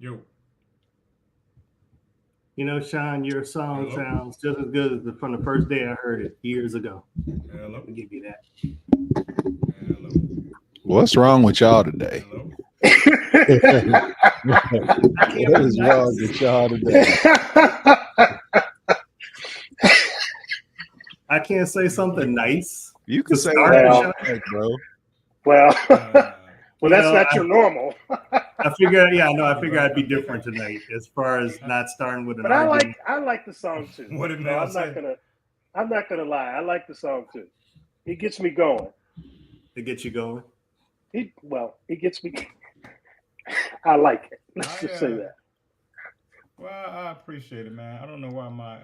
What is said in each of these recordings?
Yo. You know, Shawn, your song Hello. sounds just as good as from the first day I heard it years ago. Hello. I'll give you that. Hello. What's wrong with y'all today? Hello. What is wrong with y'all today? I can't say something nice. You can To say start the whatever show. you like, bro. Well, Uh, well, that's not your normal. I figured I'd be different tonight as far as not starting with an But argument. I like the song too. What did So Mel I'm say? not gonna lie. I like the song too. It gets me going. To get you going. It gets me. I like it. Let's just say that. Well, I appreciate it, man. I don't know why my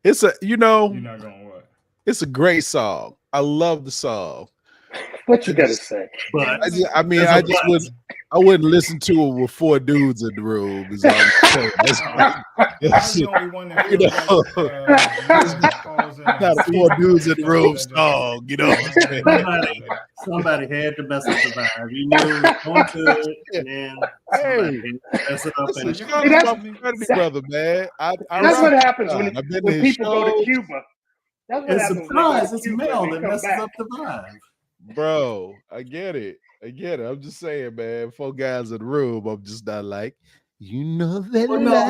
It's a you're not going what? It's a great song. I love the song. What you gotta say? But I wouldn't listen to it with four dudes in the room. Is all I'm saying. I'm the only one that feels like not a four dudes in the room song, you know. Somebody had to mess up the vibe. You knew it was going good, and then somebody had to mess it up. And That's my brother, man. That's what happens when people go to shows. Cuba. That's what it's happens surprise. when It's they go to Cuba Mel and they that come messes back. up the vibe. Bro, I get it. I'm just saying, man. Four guys in the room. I'm just not like, you know that. Well, no,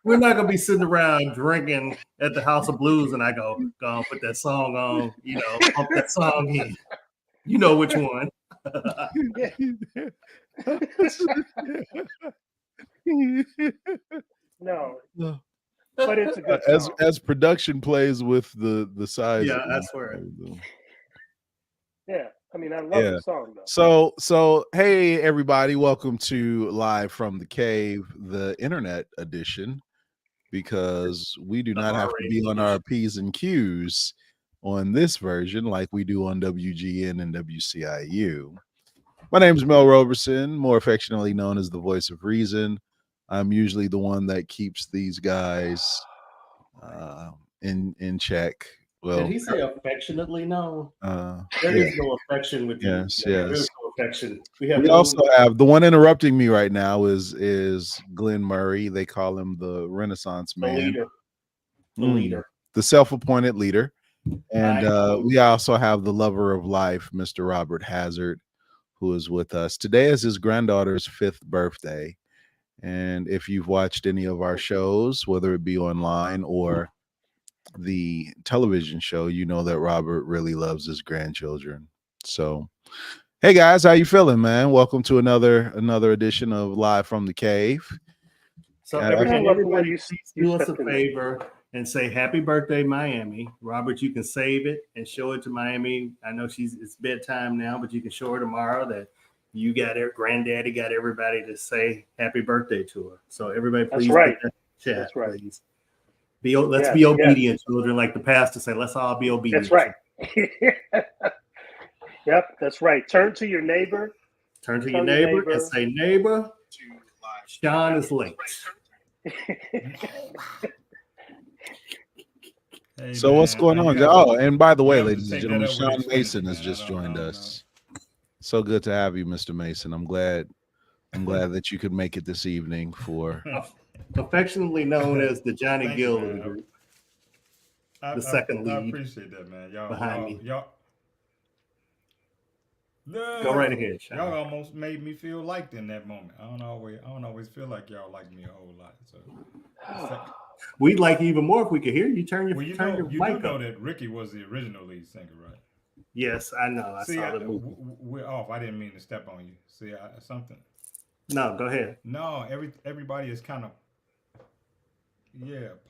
we're not gonna be sitting around drinking at the House of Blues, and I go on, put that song on, pump that song in. You know which one. No. But it's a good song. As production plays with the size. Yeah, I swear. Yeah, I mean, I love the song though. So hey everybody, welcome to Live from the Cave, the internet edition, because we do not have to be on our P's and Q's on this version like we do on WGN and WCIU. My name is Mel Roberson, more affectionately known as the Voice of Reason. I'm usually the one that keeps these guys in check. Well, did he say affectionately? No, there yeah. is no affection with you. Yes. There is no affection. We also have the one interrupting me right now is Glenn Murray. They call him the Renaissance man, the leader, the self-appointed leader. And we also have the lover of life, Mr. Robert Hazard, who is with us. Today is his granddaughter's 5th birthday. And if you've watched any of our shows, whether it be online or the television show, you know that Robert really loves his grandchildren. So, hey guys, how you feeling, man? Welcome to another edition of Live from the Cave. So everybody do us a favor and say happy birthday, Miami. Robert, you can save it and show it to Miami. I know it's bedtime now, but you can show her tomorrow that you got her granddaddy got everybody to say happy birthday to her. So everybody, please get that chat. That's right. Please. Let's be obedient, children. Like the pastor said, let's all be obedient. That's right. Yep, that's right. Turn to your neighbor. And say, neighbor, Shawn is late. Hey, so man, what's going on? Oh, and by the way, ladies and gentlemen, Shawn Mason has just joined us. So good to have you, Mr. Mason. I'm glad that you could make it this evening for affectionately known as the Johnny Gill of the group. The second lead. I appreciate that, man. Y'all behind me. Y'all go right ahead, Shawn. Y'all almost made me feel liked in that moment. I don't always feel like y'all like me a whole lot. So we'd like you even more if we could hear you. Turn your you mic do know up. that Ricky was the original lead singer, right? Yes, I know. I saw the movie. We're off. I didn't mean to step on you. See, something. No, go ahead. No, everybody is kind of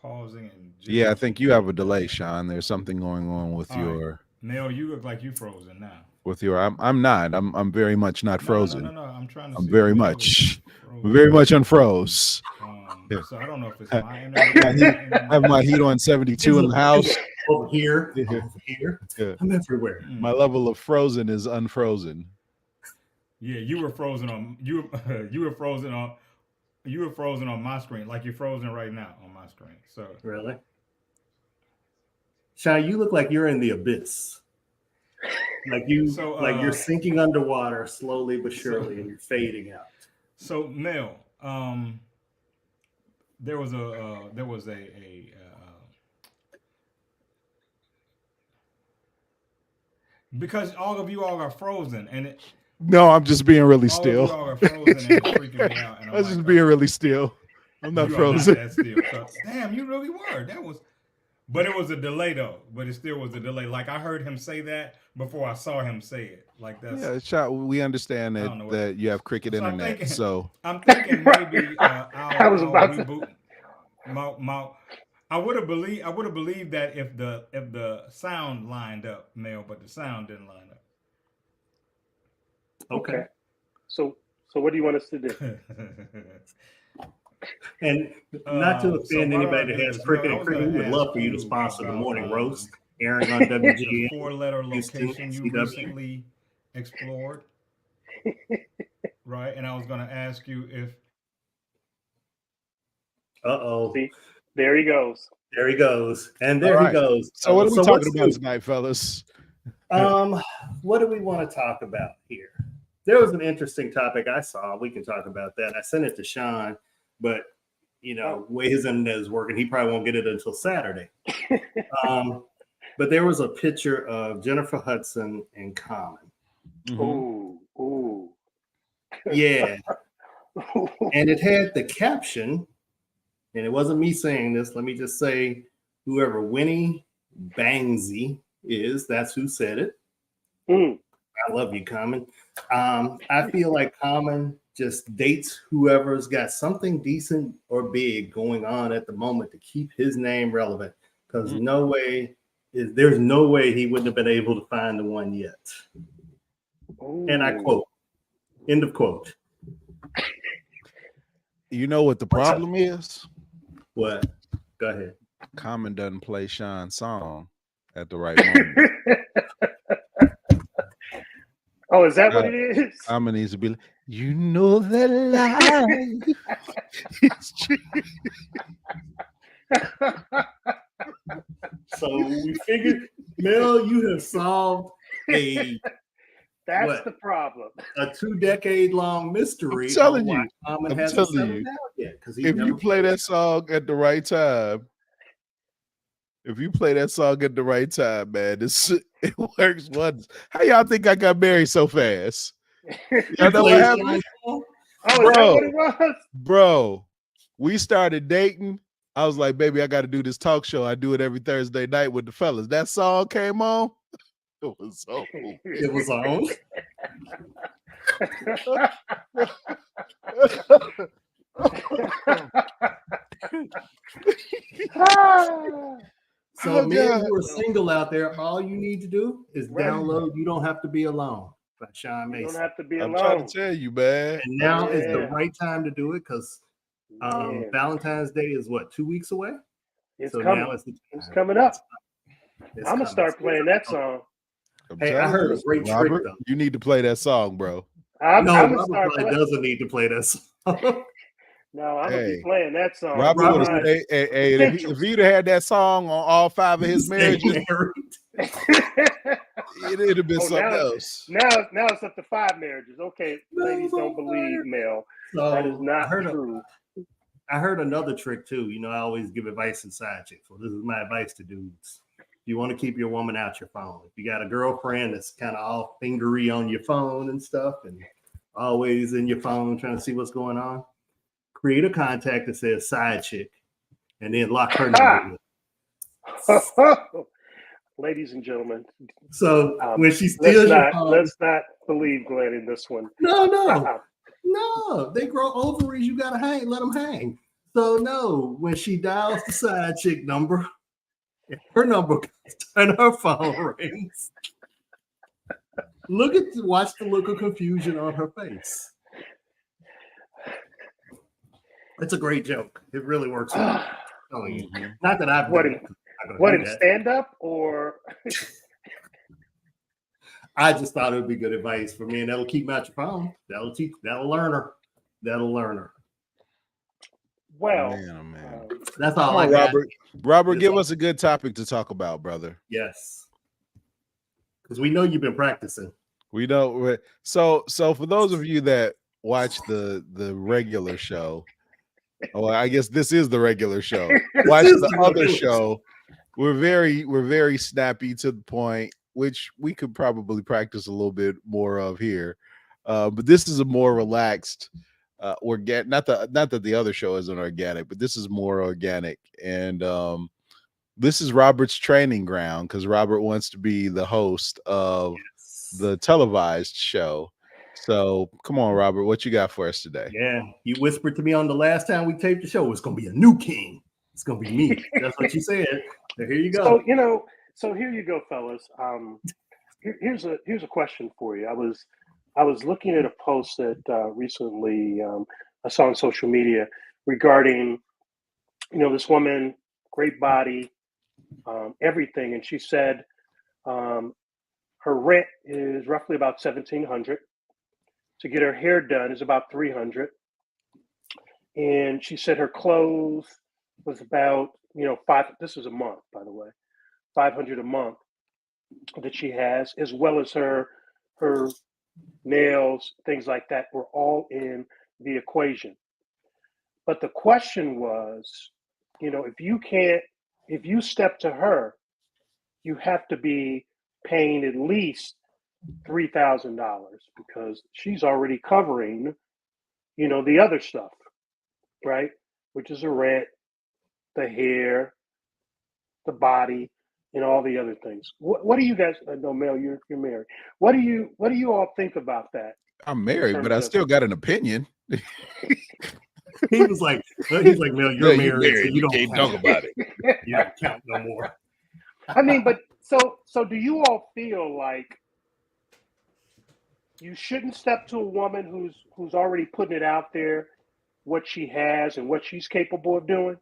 pausing and. Yeah, I think you have a delay, Shawn. There's something going on with your. Right. Mel, you look like you frozen now. With your, I'm not. I'm very much not frozen. No. I'm trying to. I'm very much unfroze. So I don't know if it's my internet. I have my heat on 72 in the house. Over here. Yeah. I'm everywhere. My level of frozen is unfrozen. Yeah, you were frozen on you were frozen on my screen, like you're frozen right now on my screen. So really, Shawn, you look like you're in the abyss. like you, So, like you're sinking underwater slowly but surely, and you're fading out. So Mel, there was a because all of you all are frozen, and No, I'm just being really all of you still. all are frozen, and it's freaking me out. And I I'm was like, just being really still. I'm not you frozen. are not that still. So, damn, you really were. That was, but it was a delay though. But it still was a delay. Like I heard him say that before I saw him say it. Like that's. Yeah, shot. We understand I don't know that you have cricket So I'm internet. thinking- So I'm thinking maybe I was I'll about to- reboot. I would have believed that if the sound lined up, Mel, but the sound didn't line up. Okay. So what do you want us to do? And not to offend so why don't I anybody do that has this? cricket Mel, I and was cricket, we gonna would love ask for you to you sponsor the about, morning roast, airing on the WGN. four-letter Houston, location you CW. recently explored, right? And I was going to ask you if Uh-oh. See, there he goes. There he goes. And there All he right. goes. so what are we So talking what's about new? tonight, fellas? What do we want to talk about here? There was an interesting topic I saw. We can talk about that. I sent it to Shawn, but way his internet is working, he probably won't get it until Saturday. But there was a picture of Jennifer Hudson and Common. Mm-hmm. Ooh. Yeah. And it had the caption, and it wasn't me saying this. Let me just say, whoever Winnie Bangsy is, that's who said it. I love you, Common. I feel like Common just dates whoever's got something decent or big going on at the moment to keep his name relevant. Because there's no way he wouldn't have been able to find the one yet. And I quote, end of quote. You know what the problem is? What? Go ahead. Common doesn't play Shawn's song at the right moment. Oh, is that what it is? Common needs to be like, you know that lie. It's true. So we figured, Mel, you have solved That's the problem. A 2-decade-long mystery. I'm telling why you. Common I'm hasn't telling settled you. down yet. Because If you play that song at the right time, man, it works wonders. How y'all think I got married so fast? Y'all know what happened? Oh, is that what it was? Bro, we started dating. I was like, baby, I got to do this talk show. I do it every Thursday night with the fellas. That song came on. It was so cool. It was on. So men who are single out there, all you need to do is download You Don't Have to Be Alone by Shawn Mason. You don't have to be alone. I'm trying to tell you, man. And now is the right time to do it because Valentine's Day is what, 2 weeks away? It's so coming. Now it's coming up. I'm gonna start playing that song. Hey, I heard a great trick though. You need to play that song, bro. Robert probably doesn't need to play that song. No, I'm gonna be playing that song. Robert would have if he'd have had that song on all 5 of his marriages, it'd have been something else. Now it's up to 5 marriages. Okay, ladies, don't believe Mel. That is not true. I heard another trick too. I always give advice in side chicks. Well, this is my advice to dudes. You want to keep your woman out your phone. If you got a girlfriend that's kind of all fingery on your phone and stuff and always in your phone trying to see what's going on, create a contact that says side chick and then lock her number. Ladies and gentlemen. So when she steals your phone. Let's not believe Glenn in this one. No, they grow ovaries. You got to let them hang. So no, when she dials the side chick number, her number and her phone rings. Watch the look of confusion on her face. It's a great joke. It really works. Not that I've what in stand up or I just thought it would be good advice for me, and that'll keep me out your phone. That'll learn her. Well, man. That's all I got. Robert, give us a good topic to talk about, brother. Yes. because we know you've been practicing. We don't. So for those of you that watch the regular show, I guess this is the regular show. Watch the other show. We're very snappy to the point, which we could probably practice a little bit more of here. But this is a more relaxed, organic. Not that the other show isn't organic, but this is more organic. And this is Robert's training ground because Robert wants to be the host of the televised show. So come on, Robert, what you got for us today? Yeah, you whispered to me on the last time we taped the show, it's going to be a new king. It's going to be me. That's what you said. So here you go. So here you go, fellas. Here's a question for you. I was looking at a post that recently I saw on social media regarding, this woman, great body, everything, and she said her rent is roughly about $1,700. To get her hair done is about $300, and she said her clothes was about $500. This is a month, by the way, $500 a month that she has, as well as her nails, things like that, were all in the equation. But the question was, if you step to her, you have to be paying at least $3,000 because she's already covering, the other stuff, right? Which is the rent, the hair, the body, and all the other things. What do you guys? No, Mel, you're married. What do you all think about that? I'm married, but I still got an opinion. He was like, Mel, you're married, so you can't talk about it. You don't count no more. I mean, but so do you all feel like you shouldn't step to a woman who's already putting it out there, what she has and what she's capable of doing?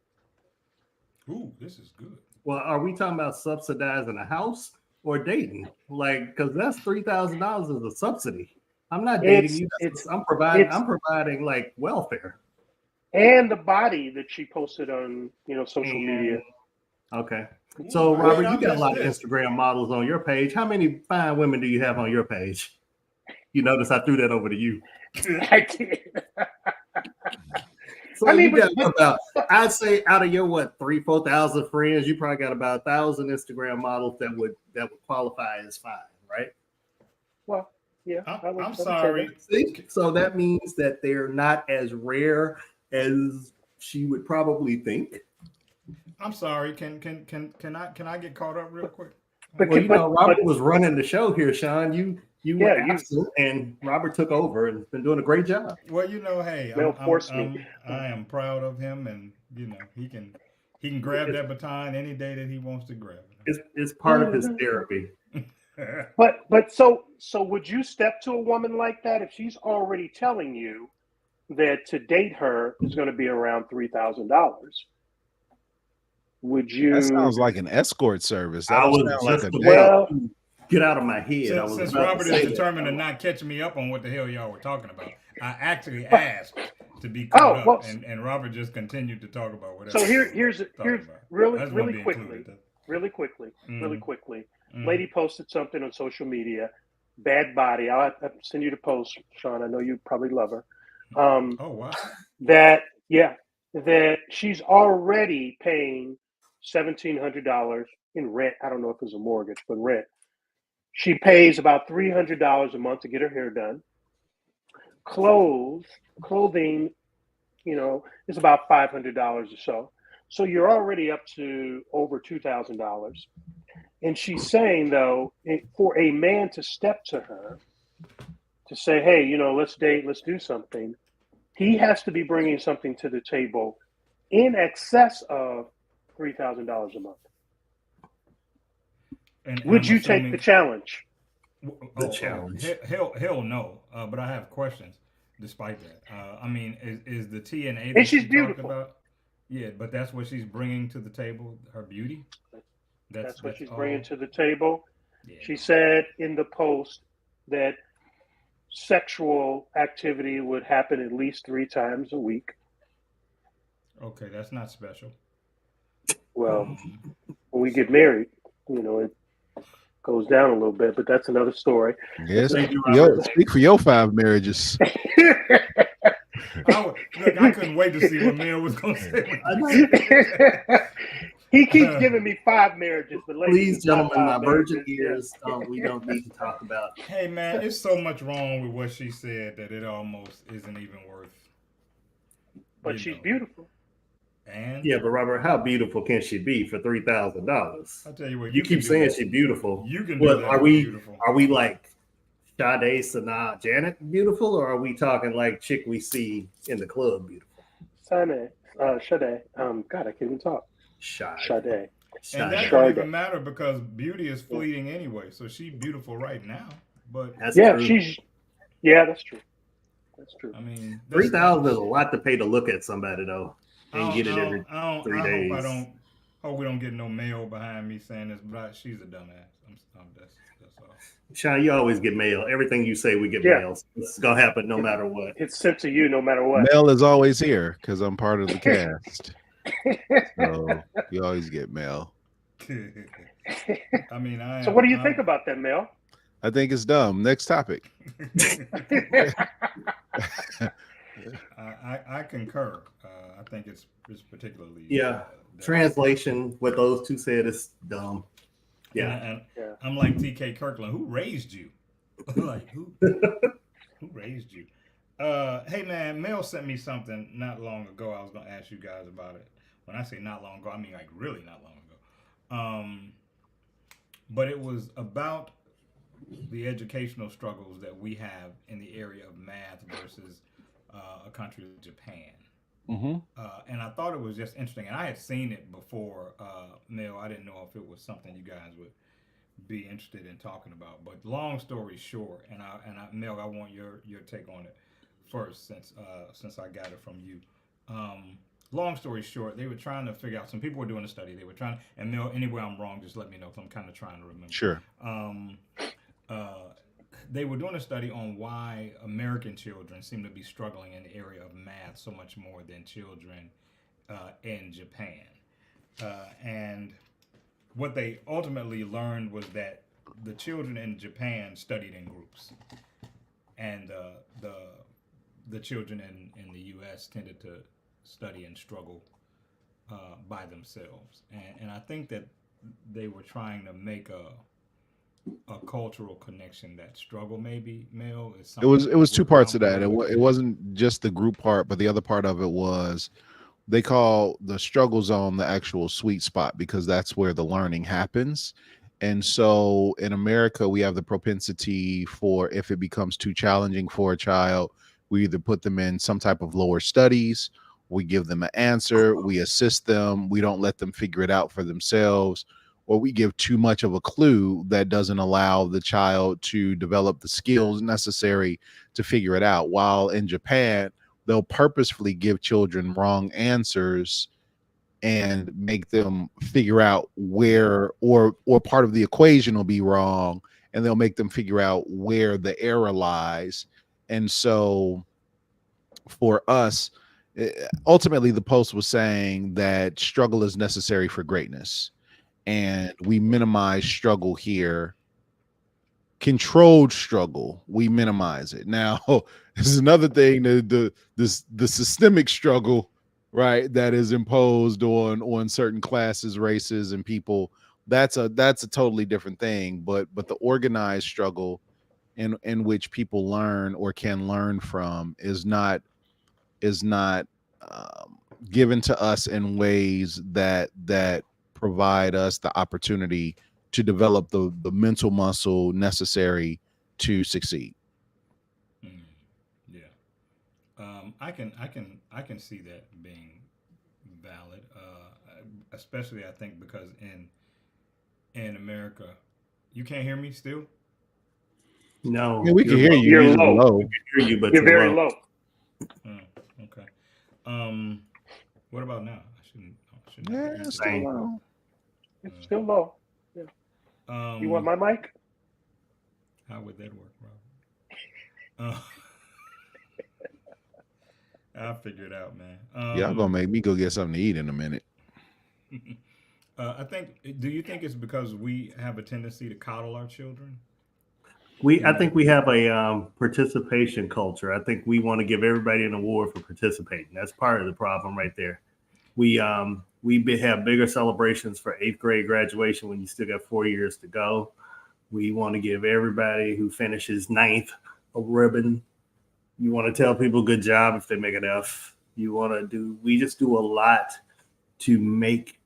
Ooh, this is good. Well, are we talking about subsidizing a house or dating? Like, because that's $3,000 as a subsidy. I'm not dating you. I'm providing like welfare. And the body that she posted on social media. Okay. So Robert, you got a lot of Instagram models on your page. How many fine women do you have on your page? You notice I threw that over to you. I did. So you got about, I'd say out of your 3,000-4,000 friends, you probably got about 1,000 Instagram models that would qualify as fine, right? Well, yeah. I'm sorry. See? So that means that they're not as rare as she would probably think. I'm sorry. Can I get caught up real quick? Robert was running the show here, Shawn. You were absent, and Robert took over and has been doing a great job. Well, hey, I am proud of him, and he can grab that baton any day that he wants to grab it. It's part of his therapy. But so would you step to a woman like that if she's already telling you that to date her is going to be around $3,000? Would you? That sounds like an escort service. That I was sound like a well. Get out of my head. Since Robert is determined to not catch me up on what the hell y'all were talking about, I actually asked to be caught up, and Robert just continued to talk about whatever. So here's really quickly. Mm-hmm. Lady posted something on social media. Bad body. I'll send you the post, Shawn. I know you probably love her. Oh wow. That she's already paying $1,700 in rent. I don't know if it's a mortgage, but rent. She pays about $300 a month to get her hair done. Clothing, is about $500 or so. So you're already up to over $2,000. And she's saying, though, for a man to step to her to say, hey, let's date, let's do something, he has to be bringing something to the table in excess of $3,000 a month. And would you take the challenge? Challenge. Hell no. But I have questions despite that. I mean, is the TNA and she's beautiful. About? Yeah, but that's what she's bringing to the table, her beauty? That's what she's bringing to the table. Yeah. She said in the post that sexual activity would happen at least 3 times a week. Okay, that's not special. Well, when we get married, it goes down a little bit, but that's another story. Yes, Thank you, Robert. speak for your 5 marriages. Look, I couldn't wait to see what Mel was going to say. When you said that. He keeps giving me 5 marriages, but lately Please, it's not gentlemen, my 5 virgin marriages. ears, we don't need to talk about. Hey, man, it's so much wrong with what she said that it almost isn't even worth. But she's beautiful. And Yeah, but Robert, how beautiful can she be for $3,000? I'll tell you what, You keep saying that. she's beautiful. You can do What that. are we? Beautiful. Are we like Sade, Sanaa, Janet beautiful, or are we talking like chick we see in the club beautiful? Sade. God, I can't even talk. Sade. And that don't even matter because beauty is fleeting anyway. So she's beautiful right now. But that's true. That's true. That's true. I mean, 3,000 is a lot to pay to look at somebody though, and get it every 3 days. Hope we don't get no mail behind me saying this, but she's a dumbass. That's all. Shawn, you always get mail. Everything you say, we get mail. It's gonna happen no matter what. It's sent to you no matter what. Mail is always here because I'm part of the cast. So you always get mail. I mean, so what do you think about that, Mel? I think it's dumb. Next topic. I concur. I think it's particularly Translation, what those two said is dumb. And I'm like TK Kirkland. Who raised you? Like who raised you? Hey man, Mel sent me something not long ago. I was gonna ask you guys about it. When I say not long ago, I mean like really not long ago. But it was about the educational struggles that we have in the area of math versus a country like Japan. Mm-hmm. And I thought it was just interesting. And I had seen it before, Mel. I didn't know if it was something you guys would be interested in talking about. But long story short, Mel, I want your take on it first, since I got it from you. Long story short, they were trying to figure out. Some people were doing a study. They were trying, and Mel, anywhere I'm wrong, just let me know, because I'm kind of trying to remember. Sure. They were doing a study on why American children seem to be struggling in the area of math so much more than children in Japan. And what they ultimately learned was that the children in Japan studied in groups, and the children in the U.S. tended to study and struggle by themselves. And I think that they were trying to make a cultural connection. That struggle, maybe, Mel, is something. It was two parts of that. It wasn't just the group part, but the other part of it was they call the struggle zone the actual sweet spot, because that's where the learning happens. And so in America, we have the propensity for, if it becomes too challenging for a child, we either put them in some type of lower studies, we give them an answer, we assist them, we don't let them figure it out for themselves, or we give too much of a clue that doesn't allow the child to develop the skills necessary to figure it out. While in Japan, they'll purposefully give children wrong answers and make them figure out where, or part of the equation will be wrong, and they'll make them figure out where the error lies. And so for us, ultimately the post was saying that struggle is necessary for greatness, and we minimize struggle here. Controlled struggle, we minimize it. Now, this is another thing, the systemic struggle, right, that is imposed on certain classes, races, and people. That's a totally different thing. But the organized struggle in which people learn or can learn from is not given to us in ways that provide us the opportunity to develop the mental muscle necessary to succeed. Yeah. I can see that being valid, especially I think because in America, you can't hear me still. No, yeah, we can hear you. You're low. We can hear you, but you're very low. Okay. What about now? I shouldn't Yeah, it's still low. It's still low. Yeah. You want my mic? How would that work, Rob? I'll figure it out, man. Y'all gonna make me go get something to eat in a minute. I think. Do you think it's because we have a tendency to coddle our children? I think we have a participation culture. I think we want to give everybody an award for participating. That's part of the problem right there. We have bigger celebrations for 8th grade graduation when you still got 4 years to go. We want to give everybody who finishes 9th a ribbon. You want to tell people good job if they make an F. We just do a lot to make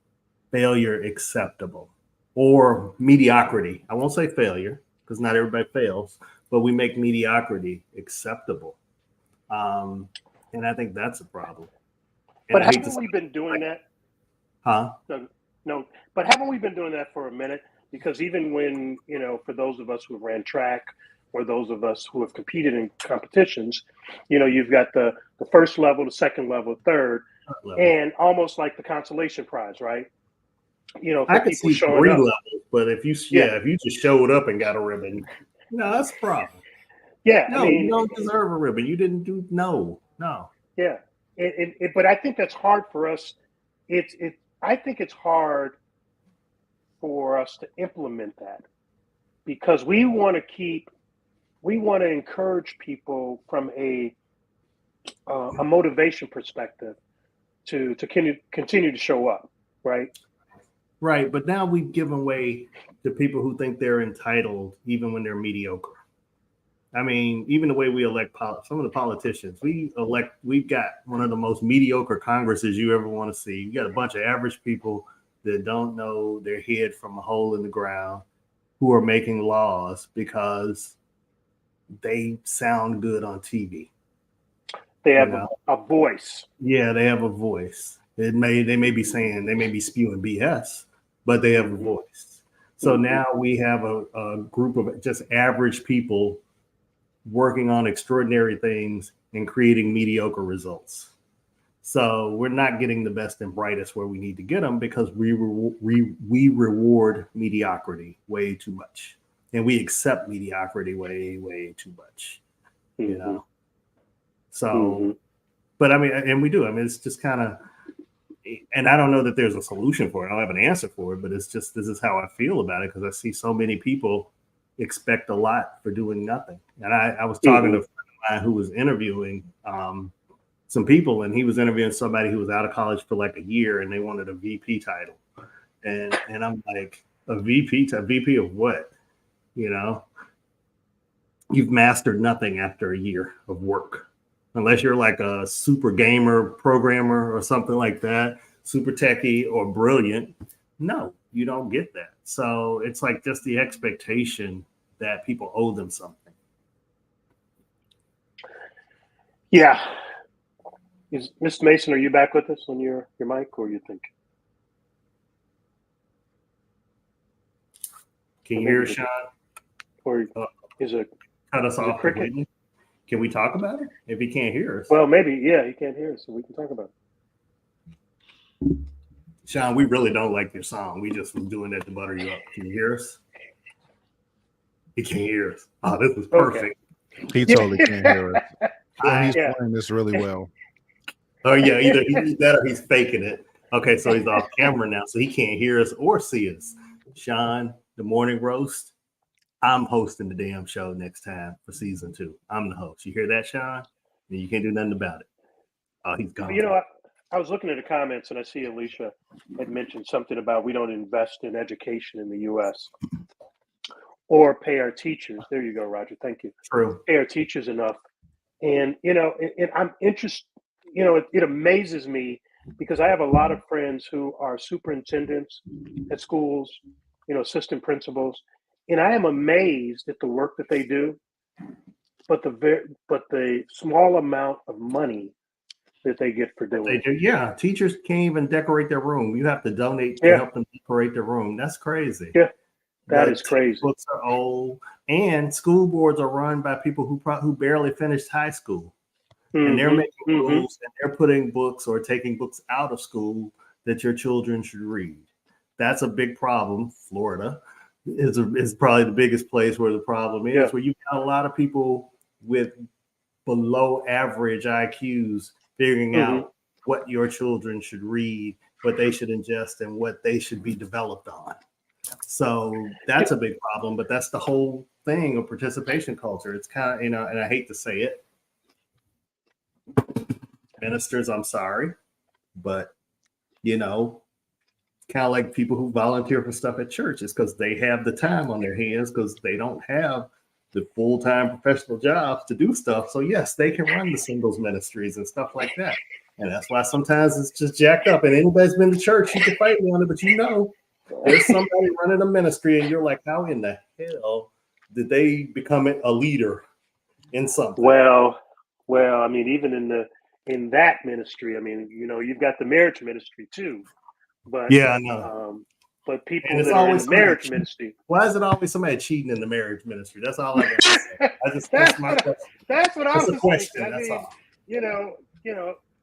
failure acceptable or mediocrity. I won't say failure because not everybody fails, but we make mediocrity acceptable. And I think that's a problem. But haven't we been doing that? Huh? No, but haven't we been doing that for a minute? Because even when, for those of us who ran track or those of us who have competed in competitions, you've got the first level, the second level, third, and almost like the consolation prize, right? I could see 3 levels, but if you just showed up and got a ribbon, no, that's a problem. Yeah, no, you don't deserve a ribbon. You didn't do no. Yeah, but I think that's hard for us. I think it's hard for us to implement that because we want to encourage people from a motivation perspective to continue to show up, right? Right, but now we've given way to people who think they're entitled even when they're mediocre. I mean, even the way we elect some of the politicians, we've got one of the most mediocre Congresses you ever want to see. You got a bunch of average people that don't know their head from a hole in the ground who are making laws because they sound good on TV. They have a voice. Yeah, they have a voice. They may be spewing BS, but they have a voice. So now we have a group of just average people working on extraordinary things and creating mediocre results. So we're not getting the best and brightest where we need to get them because we reward mediocrity way too much, and we accept mediocrity way too much. So, but I mean, and we do. I mean, it's just kind of, and I don't know that there's a solution for it. I don't have an answer for it, but it's just this is how I feel about it because I see so many people expect a lot for doing nothing. And I was talking to a friend of mine who was interviewing some people, and he was interviewing somebody who was out of college for like a year, and they wanted a VP title. And I'm like, a VP of what? You've mastered nothing after a year of work. Unless you're like a super gamer programmer or something like that, super techie or brilliant. No, you don't get that. So it's like just the expectation that people owe them something. Yeah. Is Mr. Mason, are you back with us on your mic, or you think? Can you hear us, Shawn? Or is it cut us off? Can we talk about it if he can't hear us? Well, maybe, yeah, he can't hear us, so we can talk about it. Shawn, we really don't like your song. We just was doing that to butter you up. Can you hear us? He can't hear us. Oh, this is perfect. Okay. He totally can't hear us. He's playing this really well. Oh, yeah, either he's that or he's faking it. Okay, so he's off camera now, so he can't hear us or see us. Shawn, the Morning Roast. I'm hosting the damn show next time for season 2. I'm the host. You hear that, Shawn? And you can't do nothing about it. Oh, he's gone. I was looking at the comments and I see Alicia had mentioned something about we don't invest in education in the U.S. or pay our teachers. There you go, Roger. Thank you. True. Pay our teachers enough. And, I'm interested, it amazes me because I have a lot of friends who are superintendents at schools, assistant principals. And I am amazed at the work that they do, but the small amount of money that they get for doing it. Yeah, teachers can't even decorate their room. You have to donate to help them decorate their room. That's crazy. Yeah, that is crazy. Books are old, and school boards are run by people who barely finished high school, and they're making rules and they're putting books or taking books out of school that your children should read. That's a big problem. Florida is probably the biggest place where the problem is, where you've got a lot of people with below average IQs figuring out what your children should read what they should ingest and what they should be developed on. So that's a big problem, but that's the whole thing of participation culture. It's kind of, and I hate to say it, ministers, I'm sorry, but kind of like people who volunteer for stuff at church. It's because they have the time on their hands because they don't have the full-time professional jobs to do stuff. So yes, they can run the singles ministries and stuff like that. And that's why sometimes it's just jacked up. And anybody's been to church, you can fight me on it, but there's somebody running a ministry and you're like, how in the hell did they become a leader in something? Well, I mean, even in that ministry, I mean, you've got the marriage ministry too. But yeah, I know. But people that are in the marriage ministry. Why is it always somebody cheating in the marriage ministry? That's all I got to say. That's my question. That's what I was question. Thinking. That's all.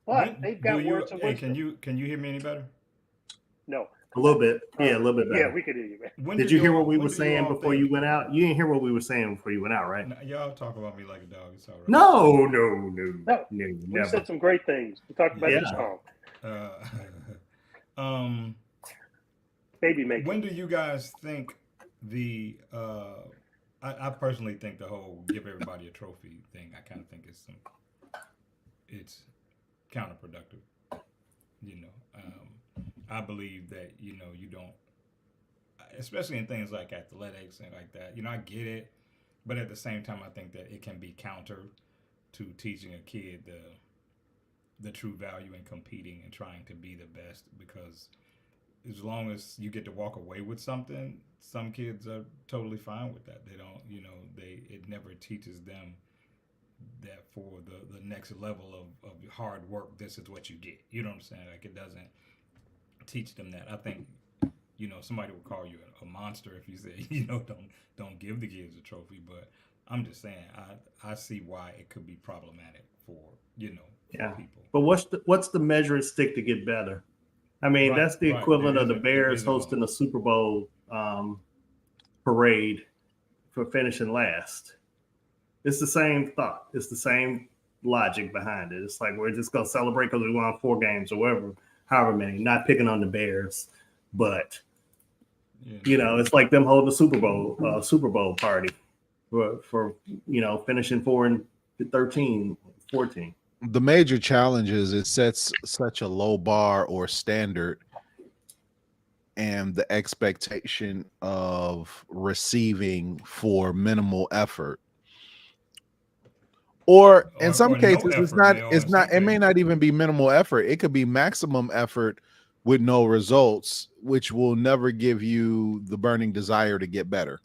But they've got words of wisdom. Can you hear me any better? No. A little bit. Yeah, a little bit better. Yeah, we could hear you, man. Did you hear what we were saying before you went out? You didn't hear what we were saying before you went out, right? No, y'all talk about me like a dog. It's all right. No. We said some great things. We talked about your song. Baby making. When do you guys think I personally think the whole give everybody a trophy thing, I kind of think it's counterproductive. I believe that, you don't, especially in things like athletics and like that, I get it, but at the same time, I think that it can be counter to teaching a kid the true value in competing and trying to be the best, because as long as you get to walk away with something, some kids are totally fine with that. They don't, it never teaches them that for the next level of hard work, this is what you get. You know what I'm saying? Like, it doesn't teach them that. I think, somebody would call you a monster if you say, don't give the kids a trophy. But I'm just saying, I see why it could be problematic for, people. But what's the measuring stick to get better? I mean, that's the equivalent of the Bears hosting a Super Bowl parade for finishing last. It's the same thought. It's the same logic behind it. It's like, we're just going to celebrate because we won 4 games or whatever, however many. Not picking on the Bears, but it's like them holding a Super Bowl party for finishing 4-13, 14. The major challenge is it sets such a low bar or standard, and the expectation of receiving for minimal effort. Or in some cases, it may not even be minimal effort. It could be maximum effort with no results, which will never give you the burning desire to get better.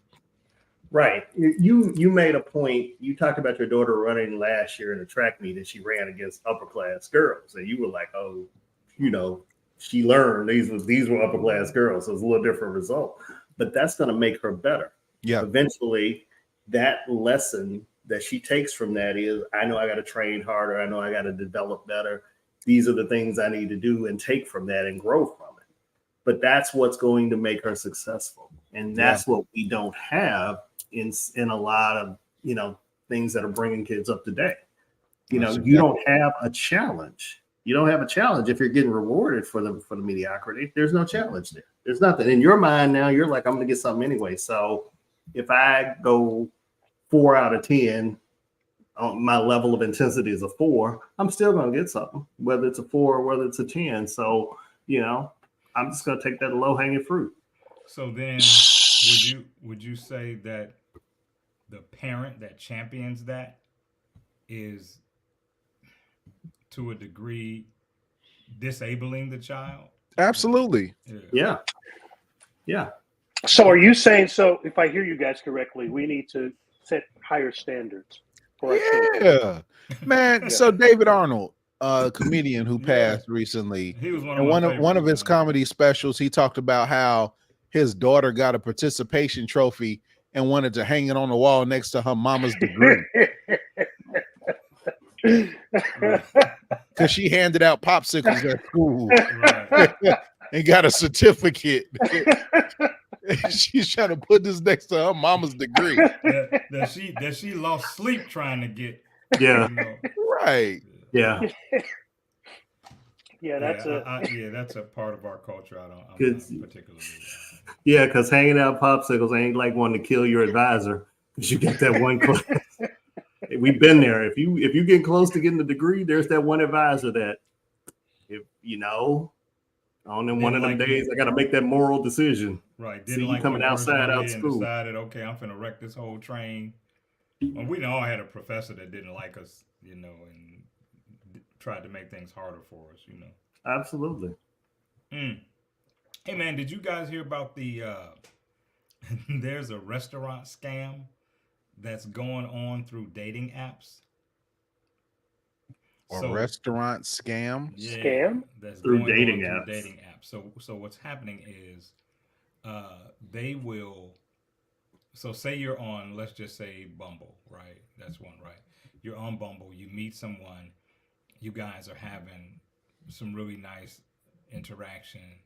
Right. You made a point. You talked about your daughter running last year in a track meet, and she ran against upper class girls, and you were like, oh, she learned these were upper class girls, so it's a little different result. But that's going to make her better. Yeah. Eventually, that lesson that she takes from that is, I know I got to train harder. I know I got to develop better. These are the things I need to do and take from that and grow from it. But that's what's going to make her successful, and that's what we don't have in a lot of things that are bringing kids up today. You don't have a challenge. You don't have a challenge if you're getting rewarded for the mediocrity. There's no challenge there. There's nothing in your mind now. You're like, I'm going to get something anyway. So if I go 4 out of 10, my level of intensity is a 4, I'm still going to get something, whether it's a 4 or whether it's a 10. So, I'm just going to take that low hanging fruit. So then would you say that the parent that champions that is to a degree disabling the child? Absolutely. Yeah. So are you saying, if I hear you guys correctly, we need to set higher standards for our children? Man. Yeah. So David Arnold, a comedian who passed recently, he was one of his comedy specials, he talked about how his daughter got a participation trophy and wanted to hang it on the wall next to her mama's degree. Because she handed out popsicles at school and got a certificate. She's trying to put this next to her mama's degree. That she lost sleep trying to get. Yeah. Right. Yeah. Yeah, that's a yeah, that's a part of our culture. I'm not particularly. Yeah, because hanging out popsicles ain't like wanting to kill your advisor because you get that one class. We've been there. If you get close to getting the degree, there's that one advisor that, if you know, on in one of them days, I got to make that moral decision. Right. See you coming outside out and school. Decided, okay, I'm finna wreck this whole train. Well, we all had a professor that didn't like us, and tried to make things harder for us, Absolutely. Hey man, did you guys hear about the there's a restaurant scam that's going on through dating apps? Restaurant scam? Yeah, scam that's through going dating on apps. through dating apps. So what's happening is they will. So say you're on, let's just say Bumble, right? That's one, right? You're on Bumble, you meet someone, you guys are having some really nice interaction,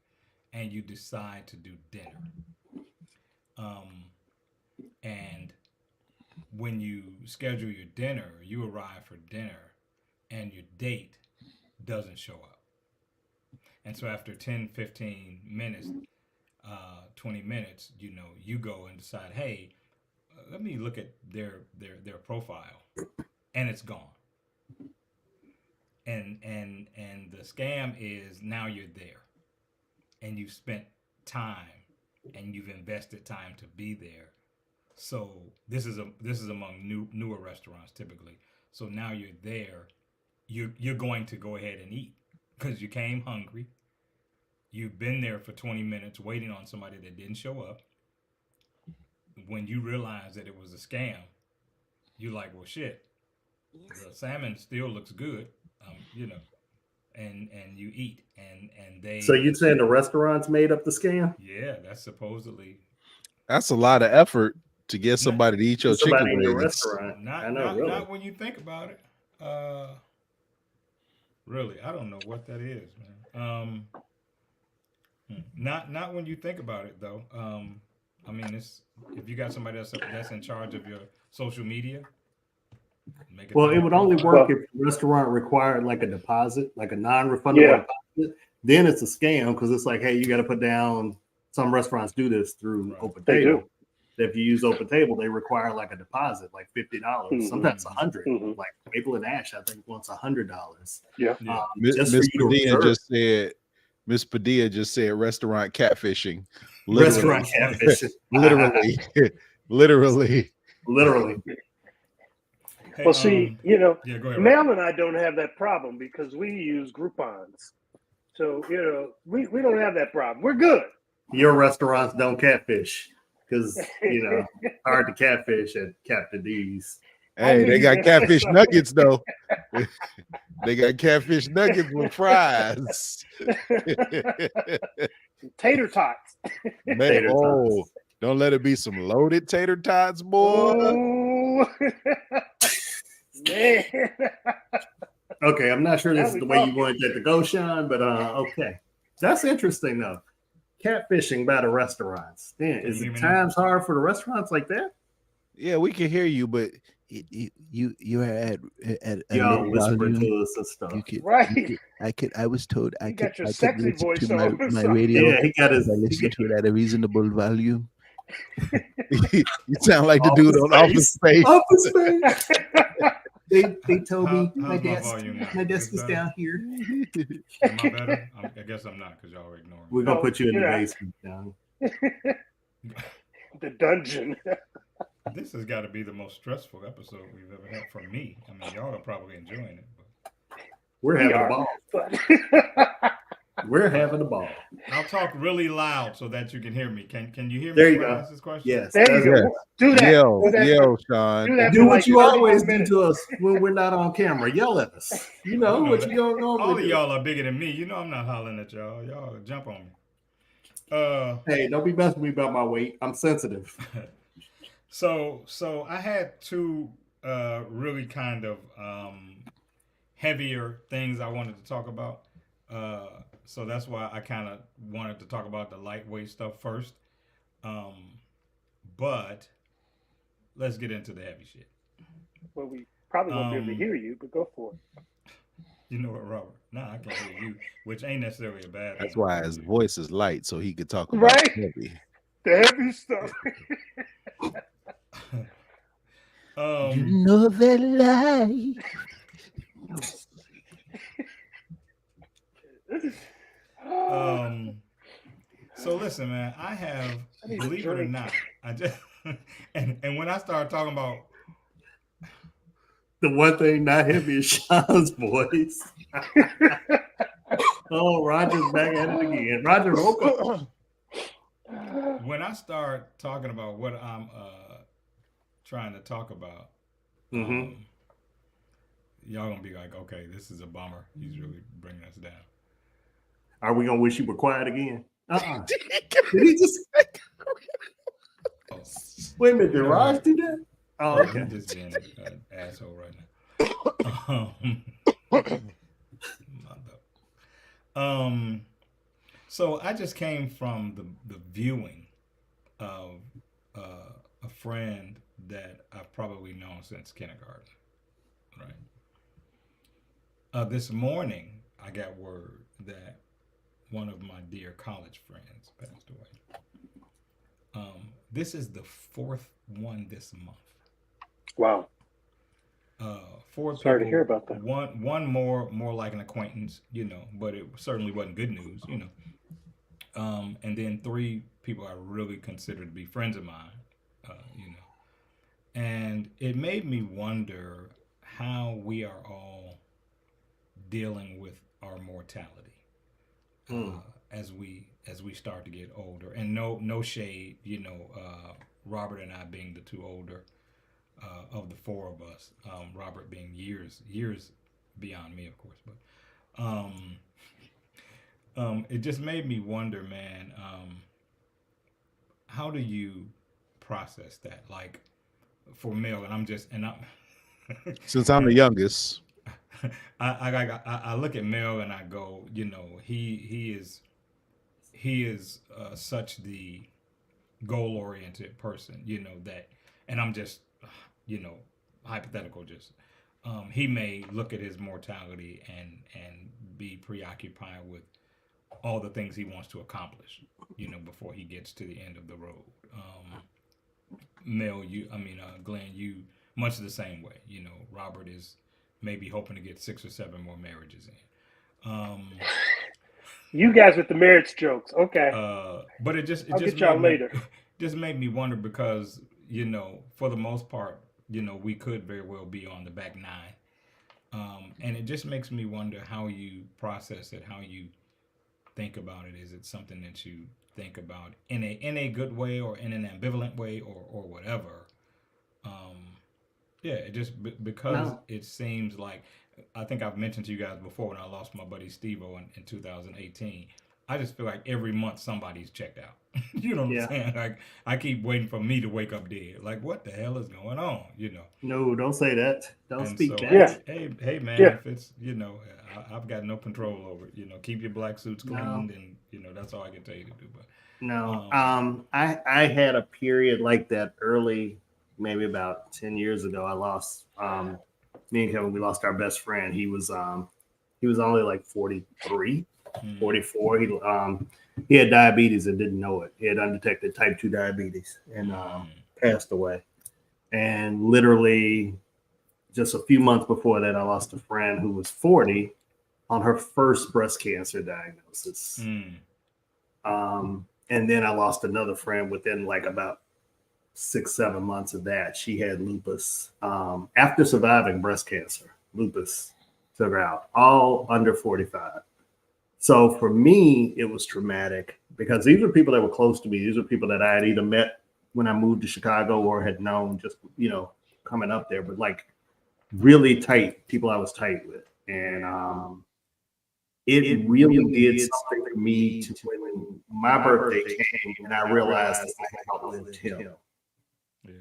and you decide to do dinner. And when you schedule your dinner, you arrive for dinner, and your date doesn't show up. And so after 10, 15 minutes, 20 minutes, you go and decide, hey, let me look at their profile, and it's gone. And the scam is now you're there, and you've spent time, and you've invested time to be there. So this is among newer restaurants typically. So now you're there, you're going to go ahead and eat because you came hungry. You've been there for 20 minutes waiting on somebody that didn't show up. When you realize that it was a scam, you're like, well, shit, the salmon still looks good, and you eat, and they. So you're saying the restaurants made up the scam? Yeah, that's supposedly. That's a lot of effort to get somebody to eat your chicken in the wings. restaurant. Not when you think about it. Really, I don't know what that is, man. Not when you think about it, though. I mean, it's if you got somebody that's in charge of your social media. Make it Well, it would only work if the restaurant required like a deposit, like a non-refundable deposit. Then it's a scam because it's like, hey, you got to put down. Some restaurants do this through Open Table. If you use Open Table, they require like a deposit, like $50, sometimes $100. Like Maple and Ash, I think wants $100. Yeah. Miss Padilla just said restaurant catfishing. Restaurant catfishing. Literally. Hey, well, see, go ahead, Mel and I don't have that problem because we use Groupons. So, we don't have that problem. We're good. Your restaurants don't catfish because, hard to catfish at Captain D's. Hey, they got catfish nuggets, though. They got catfish nuggets with fries. Tater tots. Man, don't let it be some loaded tater tots, boy. Oh. Man. Okay, I'm not sure this is the way you wanted that to go, Shawn, but okay. That's interesting, though. Catfishing by the restaurants. Man, is it times hard for the restaurants like that? Yeah, we can hear you, but you at y'all whispering to us and stuff. I was told I could listen to my radio. Yeah, he got his. I listened to it at a reasonable volume. You sound like the dude on Office Space. Office Space. They told me my desk is down here. Am I better? I guess I'm not because y'all are ignoring me. We're gonna put you in the basement, Johnny. The dungeon. This has got to be the most stressful episode we've ever had for me. I mean, y'all are probably enjoying it. But... We're having a ball. We're having a ball. I'll talk really loud so that you can hear me. Can you hear me? There you go. Ask this question? Yes. There you go. Do that. Yell, Shawn. Do what you always do to us when we're not on camera. Yell at us. You know what you don't normally All of do. y'all are bigger than me. I'm not hollering at y'all. Y'all jump on me. Hey, don't be messing with me about my weight. I'm sensitive. So I had two really kind of heavier things I wanted to talk about. So that's why I kind of wanted to talk about the lightweight stuff first. But let's get into the heavy shit. Well, we probably won't be able to hear you, but go for it. You know what, Robert? No, I can't hear you, which ain't necessarily a bad thing. That's why his voice is light, so he could talk about Right? heavy. The heavy stuff. You know that lie. So listen, man, I have, need a believe it or drink. not, I just and when I start talking about The one thing not heavy is Shawn's voice. Oh, Roger's back at it again. Roger, woke up. when I start talking about what I'm trying to talk about, y'all gonna be like, okay, this is a bummer. He's really bringing us down. Are we gonna wish you were quiet again? Did he just wait a minute? Did Raj do that? Oh, Yeah, okay. he's just being an asshole right now. So I just came from the viewing of a friend that I've probably known since kindergarten, right? This morning I got word that one of my dear college friends passed away. This is the fourth one this month. Wow. Four Sorry to people, hear about that. One more like an acquaintance, you know, but it certainly wasn't good news, you know. And then 3 people I really consider to be friends of mine, you know. And it made me wonder how we are all dealing with our mortality as we start to get older. And no shade, you know, Robert and I being the 2 older of the 4 of us, Robert being years beyond me, of course, but it just made me wonder, man, how do you process that? Like for Mel, and I'm since I'm the youngest, I look at Mel and I go, you know, he is such the goal oriented person, you know, that, and I'm just, you know, hypothetical, just he may look at his mortality and be preoccupied with all the things he wants to accomplish, you know, before he gets to the end of the road. Mel, Glenn, you much the same way. You know, Robert is maybe hoping to get 6 or 7 more marriages in. You guys with the marriage jokes, okay? But it just I'll get y'all later. Just made me wonder because, you know, for the most part, you know, we could very well be on the back 9, and it just makes me wonder how you process it, how you think about it. Is it something that you think about in a good way or in an ambivalent way or whatever? Yeah, it just because it seems like, I think I've mentioned to you guys before when I lost my buddy Steve-O in 2018. I just feel like every month somebody's checked out. You know what I'm saying? Like I keep waiting for me to wake up dead. Like what the hell is going on? You know? No, don't say that. Don't speak so, that. Hey man, if it's, you know, I've got no control over it. You know, keep your black suits cleaned, and you know that's all I can tell you to do. But no, I had a period like that early, maybe about 10 years ago. I lost me and Kevin. We lost our best friend. He was only like 43, 44. He had diabetes and didn't know it. He had undetected type 2 diabetes and passed away. And literally just a few months before that, I lost a friend who was 40 on her first breast cancer diagnosis. And then I lost another friend within like about 6-7 months of that. She had lupus. After surviving breast cancer, lupus took her out, all under 45. So for me, it was traumatic because these were people that were close to me. These were people that I had either met when I moved to Chicago or had known just, you know, coming up there, but like really tight people I was tight with. And it really did something for me to when my birthday came and I realized that I had outlived him. yeah,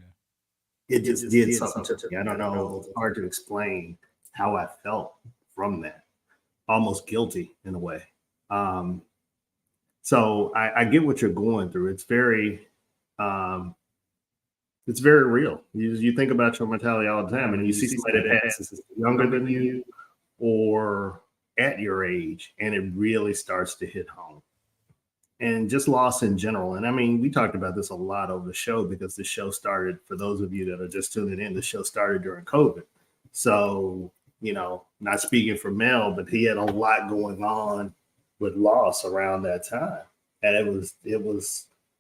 It just did something to me. I don't know. It's hard to explain how I felt from that. Almost guilty in a way. So I get what you're going through. It's very real. You think about your mortality all the time, and you see somebody that has younger than you, or at your age, and it really starts to hit home. And just loss in general. And I mean, we talked about this a lot over the show because the show started, for those of you that are just tuning in, the show started during COVID. So, you know, not speaking for Mel, but he had a lot going on with loss around that time. And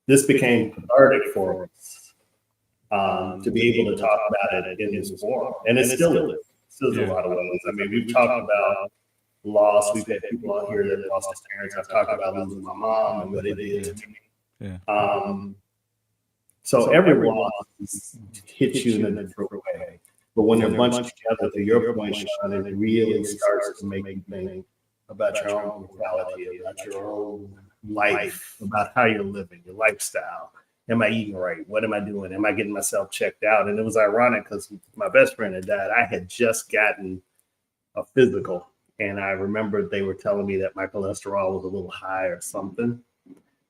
this became cathartic for us to be able to talk about it in this forum. And it still is. Still is a lot of ways. I mean, we've talked about loss. We've had people out here that lost their parents. I've talked about losing my mom and what it did to me. Yeah. So every loss hits you in a different way. But when they're bunched together, to your point, Shawn, it really starts to make you think about your own mortality, about your own life, about how you're living, your lifestyle. Am I eating right? What am I doing? Am I getting myself checked out? And it was ironic because my best friend had died. I had just gotten a physical. And I remember they were telling me that my cholesterol was a little high or something.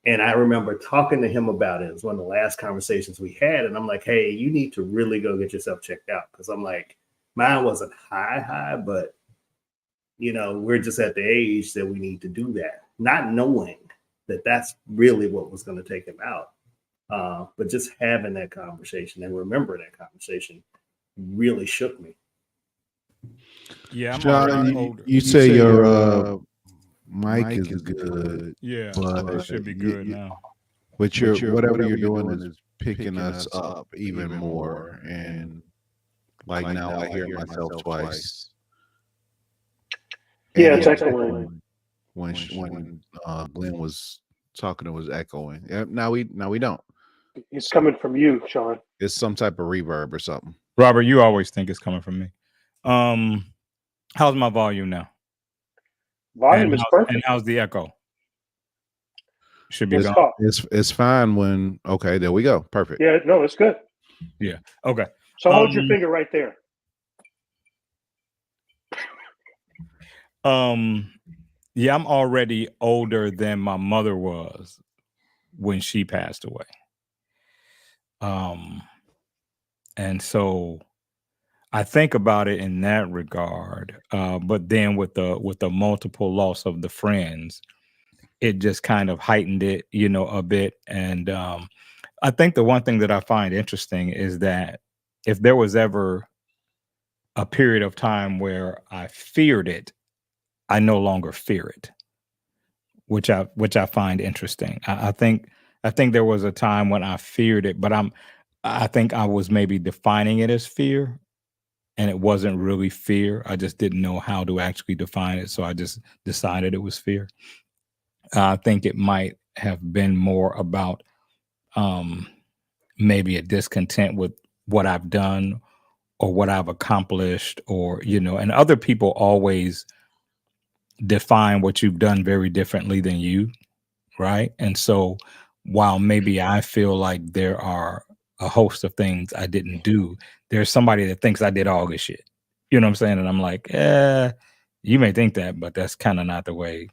And I remember talking to him about it. It was one of the last conversations we had. And I'm like, hey, you need to really go get yourself checked out. Because I'm like, mine wasn't high, but, you know, we're just at the age that we need to do that. Not knowing that that's really what was going to take him out. But just having that conversation and remembering that conversation really shook me. Yeah, I'm Shawn, already older. you say your mic is good. Yeah, but it should be good now. But whatever you're doing is picking us up even more. And like now I hear myself twice. Yeah, And it's echoing. when Glenn was talking, it was echoing. Yeah, now we don't. It's coming from you, Shawn. It's some type of reverb or something. Robert, you always think it's coming from me. How's my volume now? Volume is perfect. And how's the echo? Should be It's, gone. it's fine when, okay, there we go. Perfect. Yeah, no, it's good. Yeah. Okay. So hold your finger right there. Yeah, I'm already older than my mother was when she passed away. And so I think about it in that regard. But then with the multiple loss of the friends, it just kind of heightened it, you know, a bit. And I think the one thing that I find interesting is that if there was ever a period of time where I feared it, I no longer fear it, which I find interesting. I think there was a time when I feared it, but I think I was maybe defining it as fear, and it wasn't really fear. I just didn't know how to actually define it, so I just decided it was fear. I think it might have been more about maybe a discontent with what I've done or what I've accomplished, or, you know, and other people always define what you've done very differently than you, right? And so while maybe I feel like there are a host of things I didn't do, there's somebody that thinks I did all this shit. You know what I'm saying? And I'm like, you may think that, but that's kind of not the way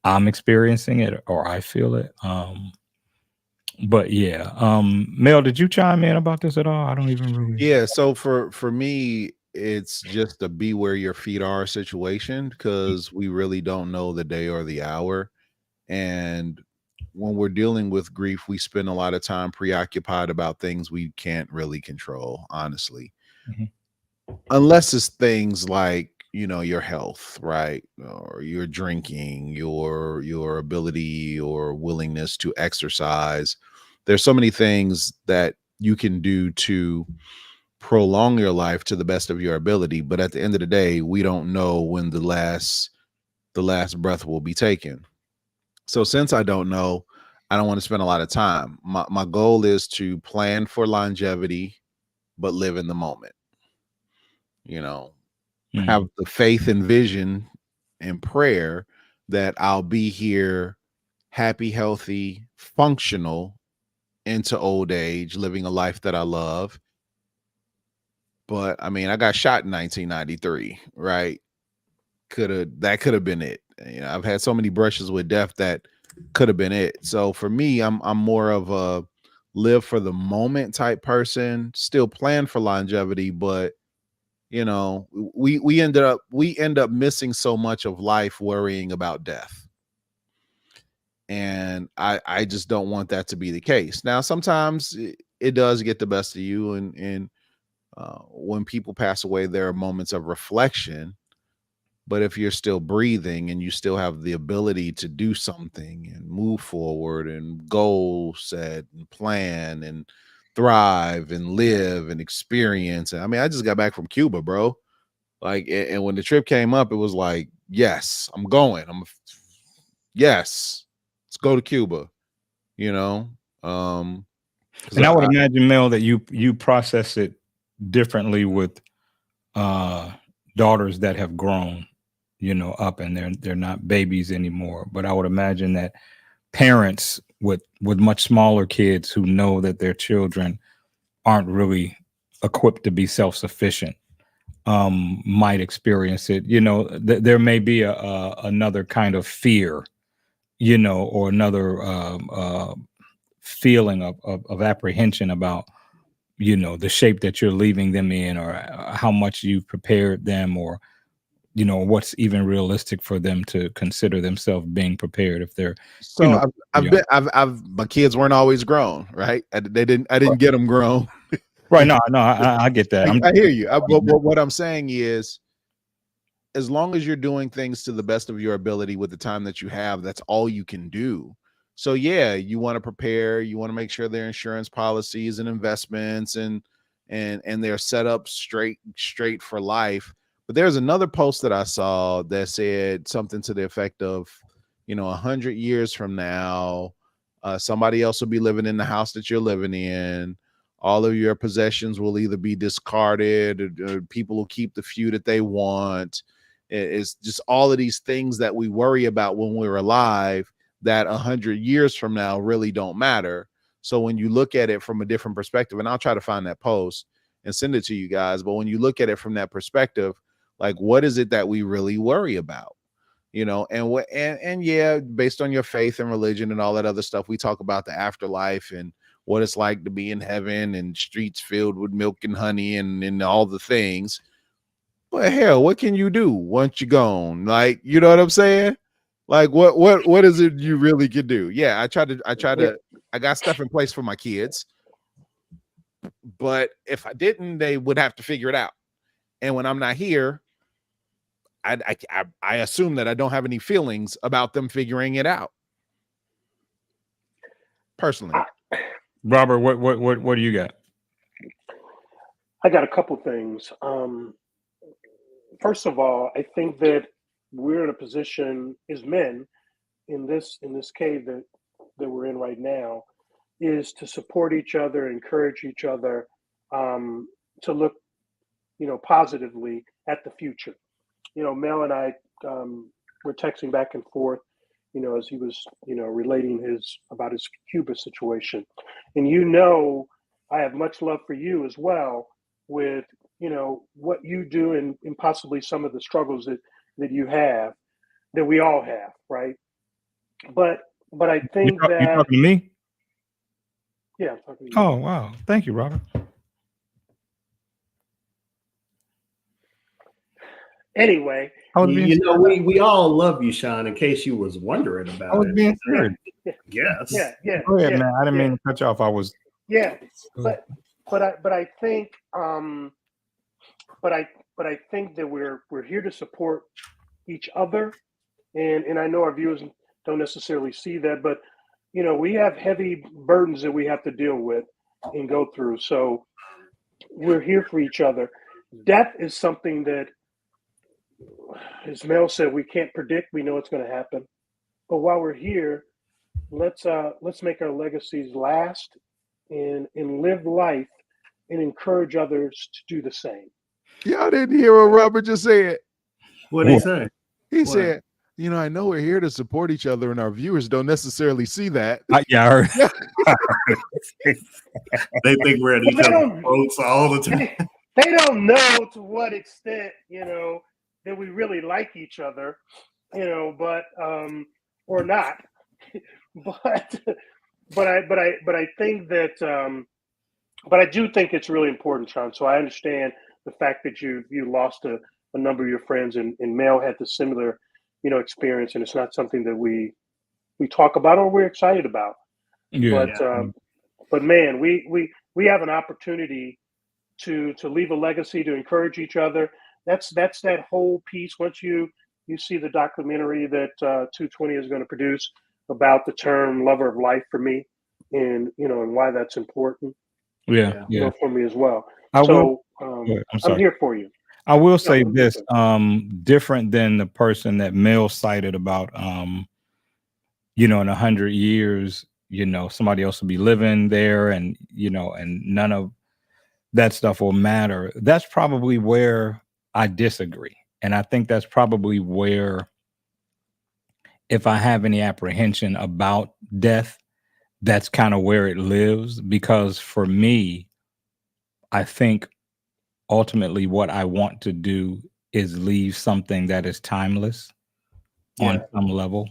I'm experiencing it or I feel it. But yeah, Mel, did you chime in about this at all? I don't even really. Yeah, so for me, it's just a be where your feet are situation, because we really don't know the day or the hour. And when we're dealing with grief, we spend a lot of time preoccupied about things we can't really control, honestly. Unless it's things like, you know, your health, right? Or your drinking, your ability or willingness to exercise. There's so many things that you can do to prolong your life to the best of your ability, but at the end of the day, we don't know when the last breath will be taken. So since I don't know, I don't want to spend a lot of time. My goal is to plan for longevity, but live in the moment. You know, have the faith and vision and prayer that I'll be here happy, healthy, functional into old age, living a life that I love. But I mean, I got shot in 1993, right? That could have been it. You know, I've had so many brushes with death that could have been it. So for me, I'm more of a live for the moment type person, still plan for longevity, but You know, we end up missing so much of life worrying about death. And I just don't want that to be the case. Now, sometimes it does get the best of you, and when people pass away, there are moments of reflection. But if you're still breathing and you still have the ability to do something and move forward and goal set and plan and thrive and live and experience. I mean, I just got back from Cuba, bro. Like, and when the trip came up, it was like, yes, I'm going. Yes, let's go to Cuba, you know? And I would imagine, Mel, that you process it differently with daughters that have grown, you know, up, and they're not babies anymore. But I would imagine that parents with much smaller kids who know that their children aren't really equipped to be self-sufficient might experience it. You know, there may be another kind of fear, you know, or another feeling of apprehension about, you know, the shape that you're leaving them in, or how much you've prepared them, or, you know, what's even realistic for them to consider themselves being prepared if they're, so, you know, I've my kids weren't always grown, right? I didn't get them grown. Right. No, I get that. I hear you. What I'm saying is, as long as you're doing things to the best of your ability with the time that you have, that's all you can do. So yeah, you want to prepare, you want to make sure their insurance policies and investments and they're set up straight for life. But there's another post that I saw that said something to the effect of, you know, 100 years from now, somebody else will be living in the house that you're living in. All of your possessions will either be discarded, or people will keep the few that they want. It's just all of these things that we worry about when we're alive that 100 years from now really don't matter. So when you look at it from a different perspective, and I'll try to find that post and send it to you guys, but when you look at it from that perspective, like, what is it that we really worry about? You know, and yeah, based on your faith and religion and all that other stuff, we talk about the afterlife and what it's like to be in heaven and streets filled with milk and honey and all the things. But hell, what can you do once you're gone? Like, you know what I'm saying? Like, what is it you really can do? Yeah, I got stuff in place for my kids, but if I didn't, they would have to figure it out. And when I'm not here, I assume that I don't have any feelings about them figuring it out. Personally, Robert, what do you got? I got a couple things. First of all, I think that we're in a position as men in this cave that we're in right now, is to support each other, encourage each other, to look, you know, positively at the future. You know, Mel and I were texting back and forth, you know, as he was, you know, relating about his Cuba situation, and, you know, I have much love for you as well, with, you know, what you do and possibly some of the struggles that you have, that we all have, right? But I think You that, talking to me? yeah, I'm talking to you. Oh, wow. Thank you, Robert. Anyway, you know, we all love you, Shawn, in case you was wondering about it. I was being serious. Yes. Yeah. Go ahead, man. I didn't mean to cut you off. I was. Yeah, but I think but I think that we're here to support each other, and I know our viewers don't necessarily see that, but, you know, we have heavy burdens that we have to deal with and go through. So we're here for each other. Death is something that, as Mel said, we can't predict. We know it's going to happen, but while we're here, let's make our legacies last, and live life and encourage others to do the same. y'all didn't hear what Robert just said. What did he say? He said, you know, I know we're here to support each other, and our viewers don't necessarily see that. Yeah, I heard. They think we're at each other's throats all the time. They don't know to what extent, you know, that we really like each other, you know, but or not. but I think that but I do think it's really important, Shawn. So I understand the fact that you lost a number of your friends, and Mel had the similar, experience, and it's not something that we talk about or we're excited about. Yeah. But man, we have an opportunity to leave a legacy, to encourage each other. That's that whole piece. Once you see the documentary that 220 is going to produce about the term lover of life for me, and and why that's important. Yeah. For me as well. I'm I'm here for you. I will say this, different than the person that Mel cited about, in 100 years, somebody else will be living there, and and none of that stuff will matter. That's probably where I disagree. And I think that's probably where, if I have any apprehension about death, that's kind of where it lives. Because for me, I think ultimately what I want to do is leave something that is timeless on some level.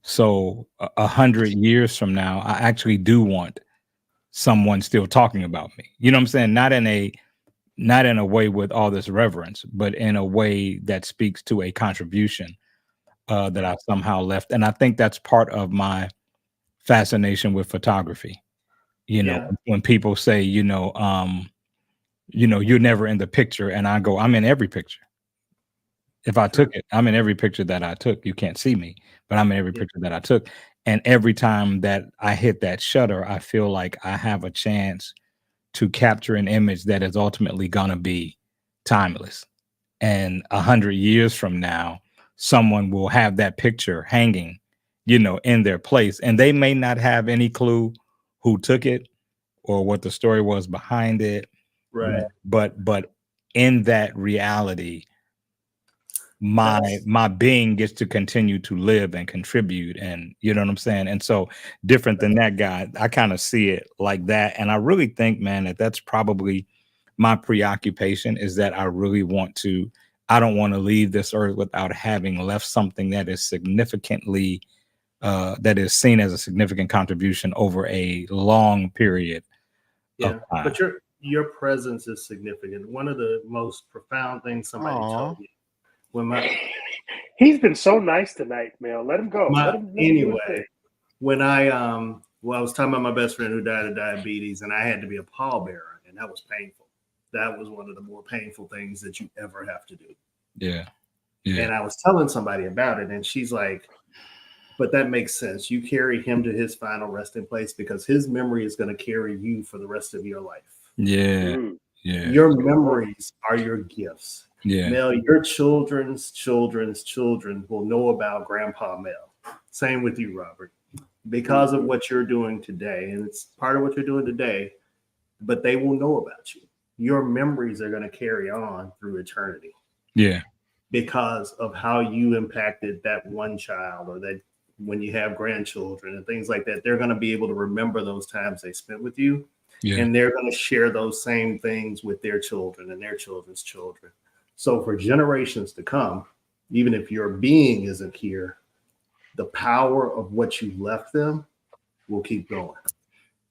So 100 years from now, I actually do want someone still talking about me. You know what I'm saying? Not in a way with all this reverence, but in a way that speaks to a contribution that I somehow left. And I think that's part of my fascination with photography. When people say, you're never in the picture, and I go, I'm in every picture. If I took it, I'm in every picture that I took. You can't see me, but I'm in every picture that I took. And every time that I hit that shutter, I feel like I have a chance to capture an image that is ultimately gonna be timeless. And 100 years from now, someone will have that picture hanging, in their place, and they may not have any clue who took it or what the story was behind it. Right. But in that reality, my being gets to continue to live and contribute, and you know what I'm saying? And so, different than that guy, I kind of see it like that. And I really think, man, that's probably my preoccupation, is that I don't want to leave this earth without having left something that is significantly that is seen as a significant contribution over a long period of time. But your presence is significant. One of the most profound things somebody told me he's been so nice tonight, Mel. Let him go. Anyway, when I was talking about my best friend who died of diabetes, and I had to be a pallbearer, and that was painful. That was one of the more painful things that you ever have to do. Yeah. And I was telling somebody about it, and she's like, but that makes sense. You carry him to his final resting place because his memory is going to carry you for the rest of your life. Yeah. Your memories are your gifts. Mel, your children's children will know about Grandpa Mel. Same with you, Robert, because of what you're doing today. And it's part of what you're doing today, but they will know about you. Your memories are going to carry on through eternity. Yeah. Because of how you impacted that one child, or that when you have grandchildren and things like that, they're going to be able to remember those times they spent with you. And they're going to share those same things with their children and their children's children. So for generations to come, even if your being isn't here, the power of what you left them will keep going.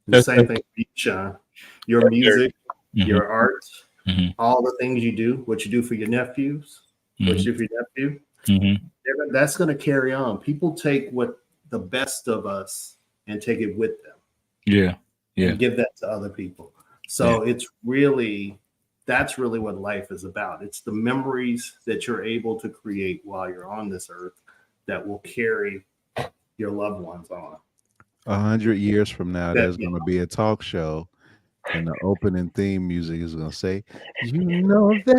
The same thing for you, Shawn. Your music, your art, all the things you do, what you do for your nephews, what you do for your nephew, that's going to carry on. People take the best of us and take it with them. And give that to other people. So that's really what life is about. It's the memories that you're able to create while you're on this earth that will carry your loved ones on. 100 years from now, there's going to be a talk show, and the opening theme music is going to say, "You know the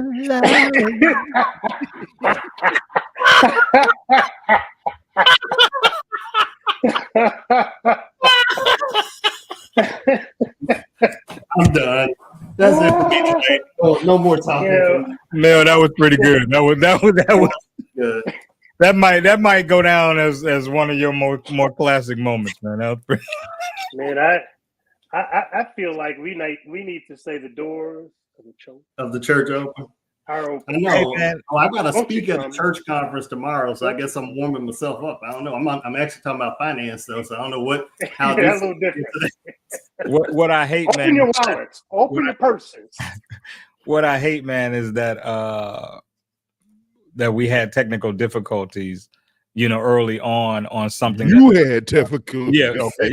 I'm done. That's it for me today. No more talking. Mel, that was pretty good. That was good. That might go down as one of your more classic moments, man. That was pretty. Man, I feel like we need to say the doors of the church open. Are open. I know. I got to speak at a church conference tomorrow, so I guess I'm warming myself up. I don't know. I'm actually talking about finance though, so I don't know how this a little different. What I hate, open man. Your wallets, open your purses. what I hate, man, is that that we had technical difficulties, early on something. You had difficulty. Yeah, okay.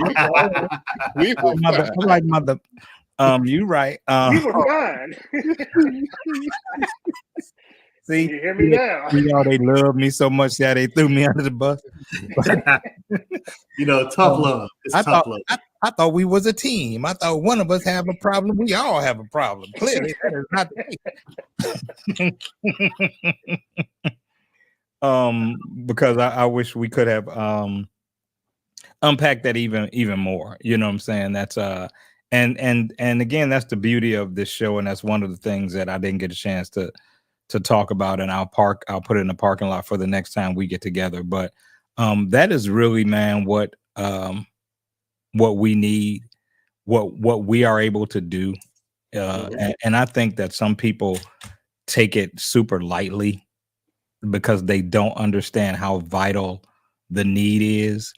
We were Mother, fine. all right, mother. You right. We were fine. See, You hear me now? they love me so much that they threw me under the bus. Tough love. It's tough love. I thought we was a team. I thought one of us have a problem. We all have a problem. Clearly, that is not the case. Because I wish we could have unpacked that even more. You know what I'm saying? That's and again, that's the beauty of this show, and that's one of the things that I didn't get a chance to talk about, and I'll put it in the parking lot for the next time we get together. But that is really, man, what we need, what we are able to do. And I think that some people take it super lightly because they don't understand how vital the need is.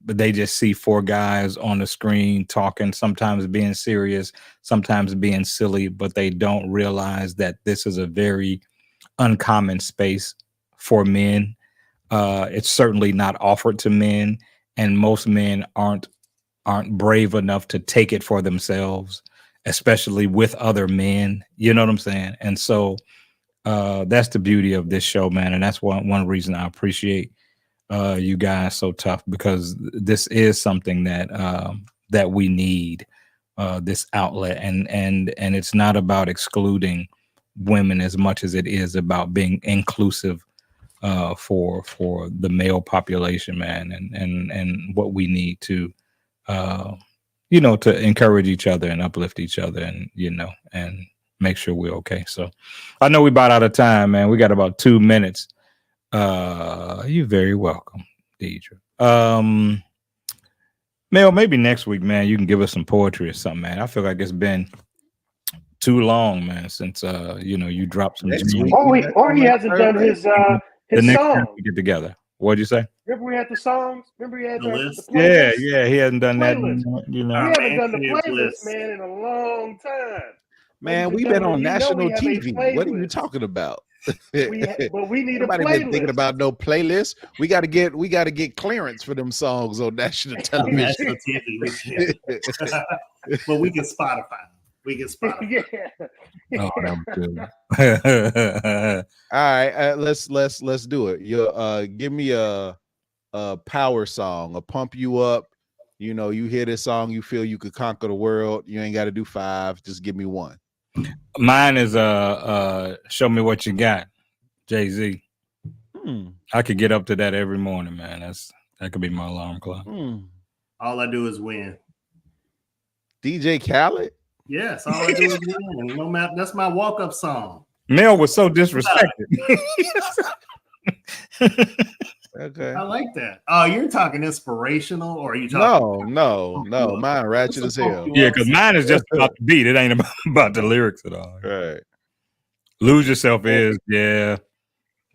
But they just see four guys on the screen talking, sometimes being serious, sometimes being silly, but they don't realize that this is a very uncommon space for men. It's certainly not offered to men, and most men aren't brave enough to take it for themselves, especially with other men. You know what I'm saying? And so that's the beauty of this show, man. And that's one reason I appreciate you guys so tough, because this is something that we need, this outlet, and it's not about excluding women as much as it is about being inclusive for the male population, man, and what we need to to encourage each other and uplift each other, and and make sure we're okay. So I know we about out of time, man. We got about 2 minutes. You're very welcome, Deidre. Mel, maybe next week, man, you can give us some poetry or something, man. I feel like it's been too long, man, since you dropped some. Or he hasn't done his the next time song. we get together. What'd you say? Remember we had the songs? Remember we had the playlist? playlist? Yeah, he hasn't done that. Playlist. You know, We haven't done the playlist, man, in a long time. Man, we've been on national TV. What are you talking about? But we need a Nobody playlist. been thinking about no playlist. We got to get clearance for them songs on national television. National TV. But we can Spotify. Yeah. Oh, that was good. All right, let's do it. You give me a power song, a pump you up. You hear this song, you feel you could conquer the world. You ain't got to do 5. Just give me one. Mine is Show Me What You Got, Jay-Z. I could get up to that every morning, man. That could be my alarm clock. All I do is win. DJ Khaled? Yes, all I do is win. No matter, that's my walk-up song. Mel was so disrespected. Okay. I like that. Oh, you're talking inspirational, or are you talking? No. Mine ratchet as hell. Yeah, because mine is just about the beat. It ain't about the lyrics at all. Right. Lose Yourself is, yeah.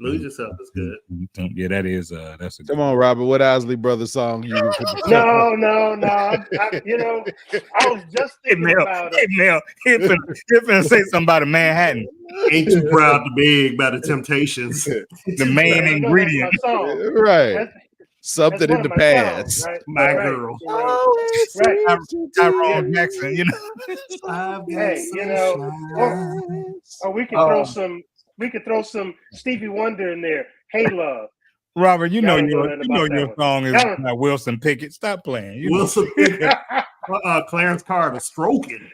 Lose Yourself is good. Yeah, that is. That's a good. Come on, Robert. What Isley Brothers song you? No. I was just thinking about it. Mel, he finna say something about a Manhattan. Ain't you proud to beg by the Temptations? The main ingredient. Right. Something in the past. Songs, right? My right. girl. Right. Tyrone Jackson, or we can throw some Stevie Wonder in there. Hey Love. Robert, you know your song is Y'all- by Wilson Pickett. Stop playing. Wilson Pickett. Clarence Carter stroking.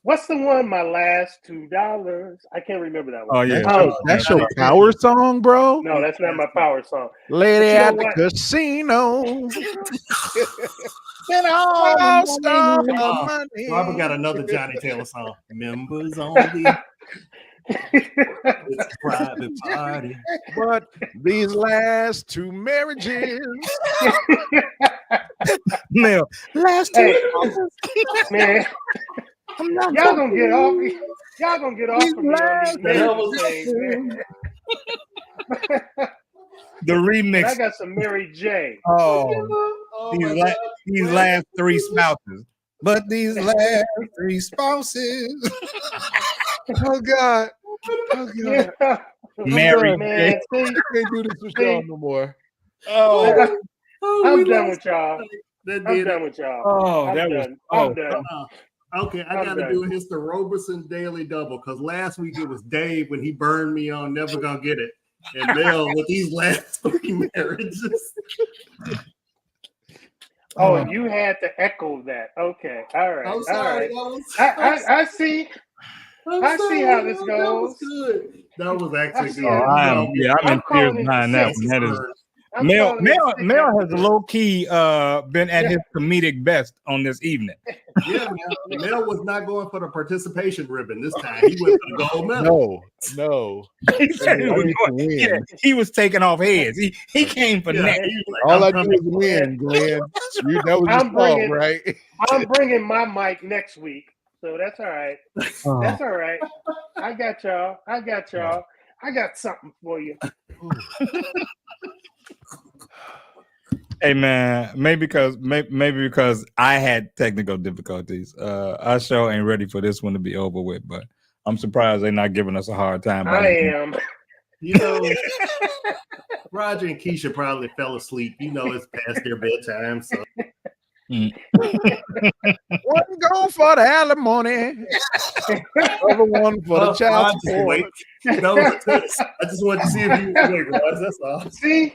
What's the one? My last $2. I can't remember that one. Oh yeah, that's your power song, bro. No, that's not my power song. Lady at the what? casino. Spend all stuff of money. Robert got another Johnny Taylor song. Members only. It's a private party. But these last 2 marriages. Mel, last $2. Man. Y'all gonna get off me. Y'all gonna get off of me on these things, man. The remix. I got some Mary J. Oh, these last 3 spouses. but these last 3 spouses. Oh God. Oh God. Yeah. Mary, Man, see, I can't do this with y'all no more. oh, I'm done with y'all. That I'm did done it. with y'all. oh, I'm that was done. oh. I'm done. Okay, I I'm got to done. do a Mr. Roberson Daily Double because last week it was Dave when he burned me on Never Gonna Get It. And Mel with these last 3 marriages. Oh, and you had to echo that. Okay. All right. I'm All sorry. right. I see. I see how this That goes. was good. That was actually I see good. how I'm I'm in tears calling it behind that sick. one. That is I'm Mel calling it sick Mel after has this. low key been at his comedic best on this evening. Yeah, Mel was not going for the participation ribbon this time. He went for the gold medal. No. He said he I was need to going, win. yeah, he was taking off heads. He came for Yeah, next. he was like, All I I'm do coming is for win, Glenn. That was I'm your fault, bringing- right? I'm bringing my mic next week, so that's all right. Oh. That's all right. I got y'all. I got something for you. Hey man, maybe because I had technical difficulties. Our show ain't ready for this one to be over with, but I'm surprised they're not giving us a hard time. I am. You know, Roger and Keisha probably fell asleep. You know, it's past their bedtime. So One go for the alimony, other one for the child Roger, support. wait. That was a test. I just wanted to see if you were awake, Roger. That's all. See,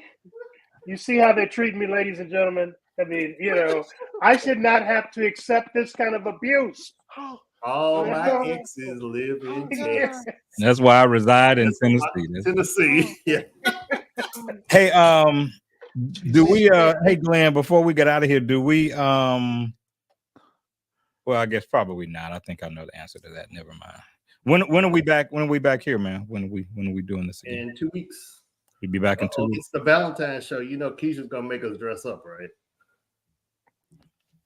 you see how they treat me, ladies and gentlemen. I mean, I should not have to accept this kind of abuse. All my exes live in Texas. That's why I reside in Tennessee. Tennessee. Yeah. Hey, do we hey Glenn, before we get out of here, do we well, I guess probably not. I think I know the answer to that. Never mind. When are we back? When are we back here, man? When are we doing this again? In 2 weeks. We'll be back in 2 weeks. It's the Valentine's show. You know, Keisha's gonna make us dress up, right?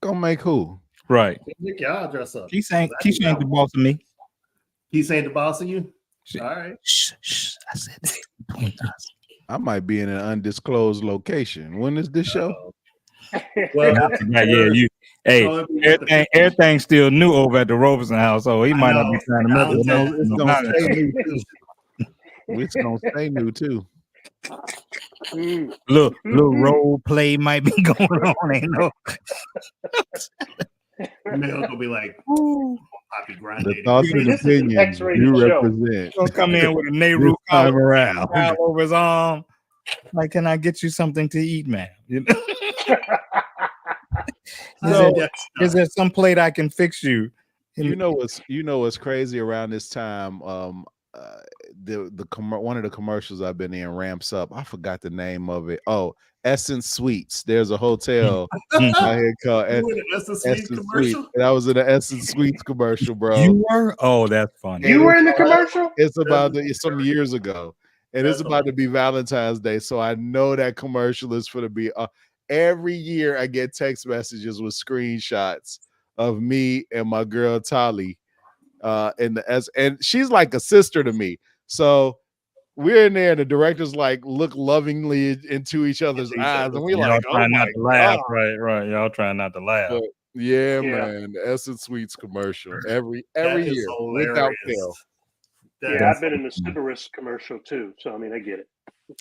Gonna make who? Right. Make y'all dress up. Keisha ain't the boss of me. He's saying the boss of you? All right. Shh. I said that between us. I might be in an undisclosed location. When is this show? Well, you. Hey, everything's still new over at the Roberson house, so he might not be trying to mess with us. It's gonna stay new too. It's gonna stay new too. Little role play might be going on. Ain't no. Mel gonna be like, Poppy Grande. The thoughts and opinions you represent. Gonna come in with a Nehru time around over his arm. Like, can I get you something to eat, man? Is there some plate I can fix you? You know what's crazy around this time? One of the commercials I've been in ramps up. I forgot the name of it. Oh, Essence Suites. There's a hotel out here called Essence Suites. And I was in the Essence Suites commercial, bro. You were? Oh, that's funny. You were in the commercial? It's about some years ago, and it's about to be Valentine's Day. So I know that commercial is for to be. Every year I get text messages with screenshots of me and my girl Tali, and she's like a sister to me. So we're in there, and the director's like look lovingly into each other's eyes, and we're like, trying not to laugh, right? Y'all trying not to laugh. But yeah, man, the Essence Suites commercial every year without fail. I've been in the Sybaris commercial too, so I mean, I get it.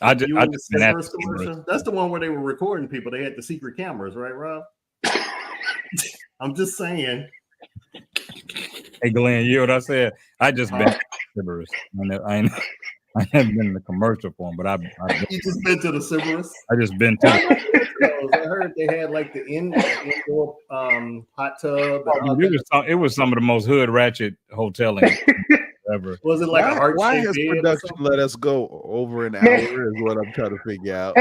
I just commercial. That's the one where they were recording people. They had the secret cameras, right, Rob? I'm just saying. Hey, Glenn, you know what I said? I just been Sybaris. I haven't been in the commercial for them, but You just been to the Sybaris? I just been to. I heard they had like the indoor hot tub. It was some of the most hood ratchet hoteling ever. Was it like a heart? Why has production let us go over an hour? Is what I'm trying to figure out.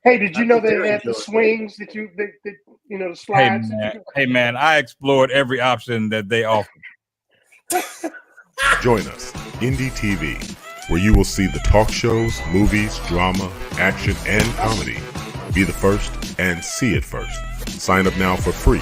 Hey, did you know they had the swings that the slides? Hey man, I explored every option that they offered. Join us, Indie TV, where you will see the talk shows, movies, drama, action, and comedy. Be the first and see it first. Sign up now for free